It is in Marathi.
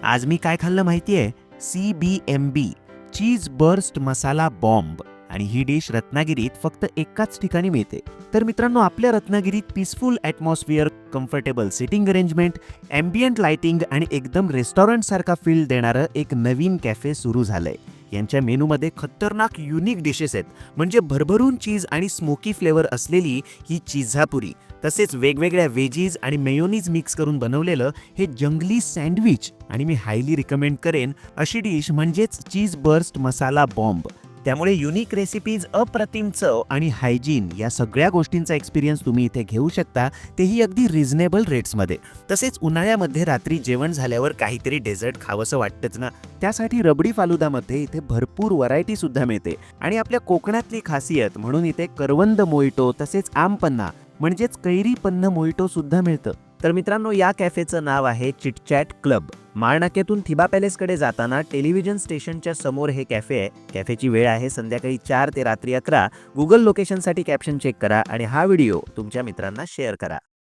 आज मी काय खाल्लं माहितीये? CBMB चीज बर्स्ट मसाला बॉम्ब आणि ही डिश रत्नागिरीत फक्त एकाच ठिकाणी मिळते. तर मित्रांनो, आपल्या रत्नागिरीत peaceful atmosphere, comfortable sitting arrangement, ambient lighting आणि एकदम रेस्टॉरंटसारखा फील देणारं एक नवीन कॅफे सुरू झालंय. यांच्या मेनूमध्ये खतरनाक युनिक डिशेस आहेत. म्हणजे भरभरून चीज आणि स्मोकी फ्लेवर असलेली ही चिझापुरी, तसेच वेगवेगळ्या वेजीज आणि मेयोनीज मिक्स करून बनवलेलं हे जंगली सँडविच आणि मी हायली रिकमेंड करेन अशी डिश म्हणजेच चीज बर्स्ट मसाला बॉम्ब. त्यामुळे युनिक रेसिपीज, अप्रतिम चव आणि हायजीन या सगळ्या गोष्टींचा एक्सपिरियन्स तुम्ही इथे घेऊ शकता, तेही अगदी रिझनेबल रेट्समध्ये. तसेच उन्हाळ्यामध्ये रात्री जेवण झाल्यावर काहीतरी डेझर्ट खावंसं वाटतंच ना, त्यासाठी रबडी फालुदामध्ये इथे भरपूर व्हरायटी सुद्धा मिळते. आणि आपल्या कोकणातली खासियत म्हणून इथे करवंद मोहिटो तसेच आमपन्ना म्हणजेच कैरी पन्ना मोहिटो सुद्धा मिळतं. तर मित्रांनो, या कॅफेचं नाव आहे चिटचॅट क्लब. माळनाक्यातून थिबा पॅलेसकडे जाताना टेलिव्हिजन स्टेशनच्या समोर हे कॅफे आहे. कॅफेची वेळ आहे संध्याकाळी 4 ते रात्री 11. गुगल लोकेशनसाठी कॅप्शन चेक करा आणि हा व्हिडिओ तुमच्या मित्रांना शेअर करा.